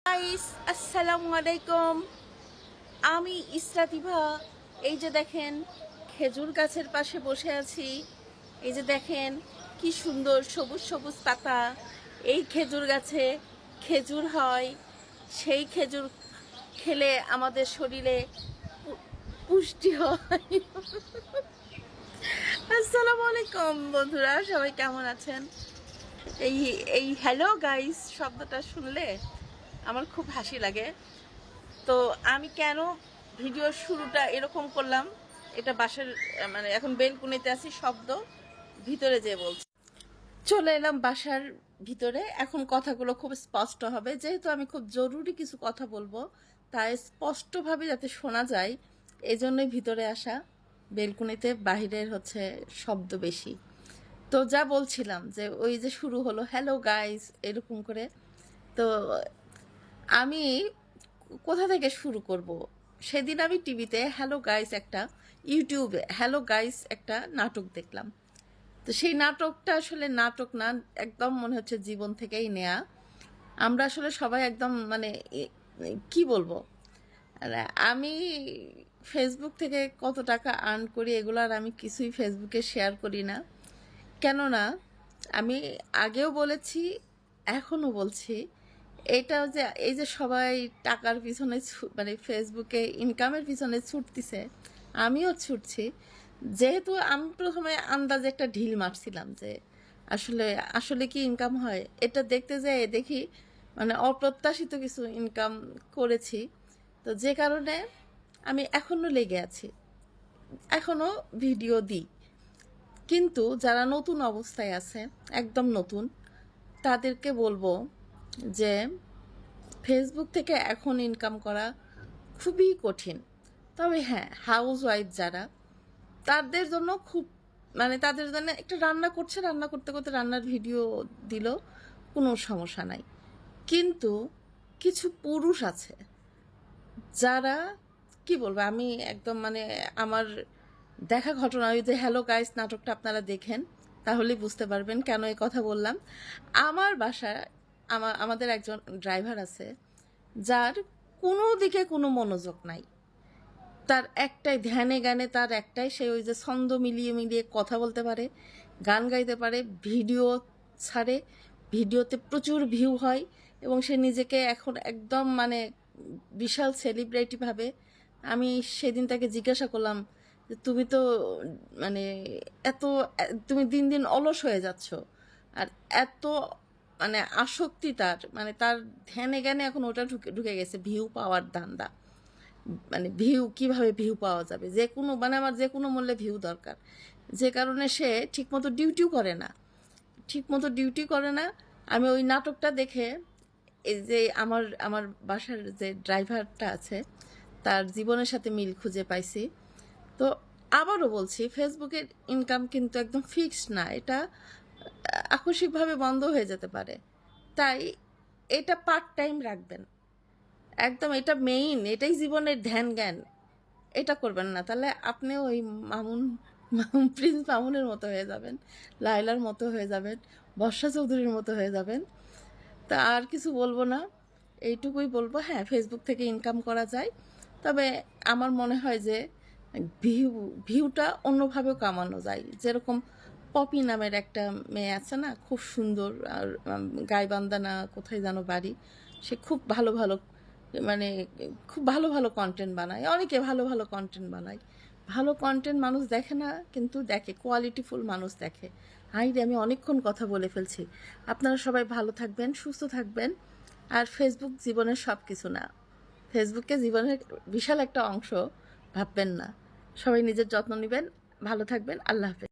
Guys, আসসালামু আলাইকুম। আমি ইসরাতিভা। এই যে দেখেন, খেজুর গাছের পাশে বসে আছি। এই যে দেখেন কি সুন্দর সবুজ সবুজ পাতা। এই খেজুর গাছে খেজুর হয়। সেই খেজুর খেলে আমাদের শরীরে পুষ্টি হয়। আসসালামু আলাইকুম বন্ধুরা, সবাই কেমন আছেন? এই এই হ্যালো গাইস শব্দটা শুনলে আমার খুব হাসি লাগে। তো আমি কেন ভিডিওর শুরুটা এরকম করলাম, এটা বাসার মানে এখন বেলকুনিতে আছি, শব্দ ভিতরে যেয়ে বলছি। চলে এলাম বাসার ভিতরে, এখন কথাগুলো খুব স্পষ্ট হবে, যেহেতু আমি খুব জরুরি কিছু কথা বলবো, তাই স্পষ্টভাবে যাতে শোনা যায় এই জন্যই ভিতরে আসা। বেলকুনিতে বাহিরের হচ্ছে শব্দ বেশি। তো যা বলছিলাম যে ওই যে শুরু হলো হ্যালো গাইস এরকম করে। তো আমি কোথা থেকে শুরু করব? সেদিন আমি টিভিতে হ্যালো গাইস একটা, ইউটিউবে হ্যালো গাইস একটা নাটক দেখলাম। তো সেই নাটকটা আসলে নাটক না, একদম মনে হচ্ছে জীবন থেকেই নেয়া। আমরা আসলে সবাই একদম মানে কি বলবো, আর আমি ফেসবুক থেকে কত টাকা আর্ন করি এগুলো আর আমি কিছুই ফেসবুকে শেয়ার করি না। কেননা আমি আগেও বলেছি, এখনও বলছি, এটাও যে এই যে সবাই টাকার পিছনে মানে ফেসবুকে ইনকামের পিছনে ছুটতেছে, আমিও ছুটছি। যেহেতু আমি প্রথমে আন্দাজে একটা ঢিল মারছিলাম যে আসলে আসলে কি ইনকাম হয়, এটা দেখতে যেয়ে দেখি মানে অপ্রত্যাশিত কিছু ইনকাম করেছি। তো যে কারণে আমি এখনও লেগে আছি, এখনও ভিডিও দিই। কিন্তু যারা নতুন অবস্থায় আছে, একদম নতুন, তাদেরকে বলবো যে ফেসবুক থেকে এখন ইনকাম করা খুবই কঠিন। তবে হ্যাঁ, হাউস ওয়াইফ যারা, তাদের জন্য খুব মানে তাদের জন্য একটা রান্না করছে, রান্না করতে করতে রান্নার ভিডিও দিল, কোনো সমস্যা নাই। কিন্তু কিছু পুরুষ আছে যারা, কি বলবো, আমি একদম মানে আমার দেখা ঘটনা, ওই যে হ্যালো গাইস নাটকটা আপনারা দেখেন, তাহলেই বুঝতে পারবেন কেন এই কথা বললাম। আমার বাসায় আমাদের একজন ড্রাইভার আছে, যার কোনো দিকে কোনো মনোযোগ নাই। তার একটাই ধ্যানে জ্ঞানে, তার একটাই, সে ওই যে ছন্দ মিলিয়ে মিলিয়ে কথা বলতে পারে, গান গাইতে পারে, ভিডিও ছাড়ে, ভিডিওতে প্রচুর ভিউ হয়, এবং সে নিজেকে এখন একদম মানে বিশাল সেলিব্রিটি ভাবে। আমি সেদিন তাকে জিজ্ঞাসা করলাম যে তুমি তো মানে এত, তুমি দিন দিন অলস হয়ে যাচ্ছ, আর এত মানে আসক্তি তার, মানে তার ধ্যানে জ্ঞানে এখন ওটা ঢুকে ঢুকে গেছে, ভিউ পাওয়ার ধান্দা। মানে ভিউ, কিভাবে ভিউ পাওয়া যাবে, যে কোনো মানে আমার যে কোনো মূল্যে ভিউ দরকার। যে কারণে সে ঠিকমতো ডিউটিও করে না, ঠিকমতো ডিউটি করে না। আমি ওই নাটকটা দেখে এই যে আমার আমার বাসার যে ড্রাইভারটা আছে, তার জীবনের সাথে মিল খুঁজে পাইছি। তো আবারও বলছি, ফেসবুকের ইনকাম কিন্তু একদম ফিক্সড না, এটা আকস্মিকভাবে বন্ধ হয়ে যেতে পারে। তাই এটা পার্ট টাইম রাখবেন, একদম এটা মেইন, এটাই জীবনের ধ্যান জ্ঞান। এটা করবেন না, তাহলে আপনি ওই মামুন প্রিন্স মামুনের মতো হয়ে যাবেন, লায়লার মতো হয়ে যাবেন, বর্ষা চৌধুরীর মতো হয়ে যাবেন। তা আর কিছু বলবো না, এইটুকুই বলবো। হ্যাঁ, ফেসবুক থেকে ইনকাম করা যায়, তবে আমার মনে হয় যে ভিউ ভিউটা অন্যভাবেও কামানো যায়। যেরকম পপি নামের একটা মেয়ে আছে না, খুব সুন্দর, আর গাইবান্ধা না কোথায় যেন বাড়ি, সে খুব ভালো ভালো মানে খুব ভালো ভালো কন্টেন্ট বানায়, অনেকে ভালো ভালো কন্টেন্ট বানায়। ভালো কন্টেন্ট মানুষ দেখে না, কিন্তু দেখে, কোয়ালিটিফুল মানুষ দেখে। হাই রে, আমি অনেকক্ষণ কথা বলে ফেলছি। আপনারা সবাই ভালো থাকবেন, সুস্থ থাকবেন। আর ফেসবুক জীবনের সব কিছু না, ফেসবুককে জীবনের বিশাল একটা অংশ ভাববেন না। সবাই নিজের যত্ন নেবেন, ভালো থাকবেন, আল্লাহ হাফেজ।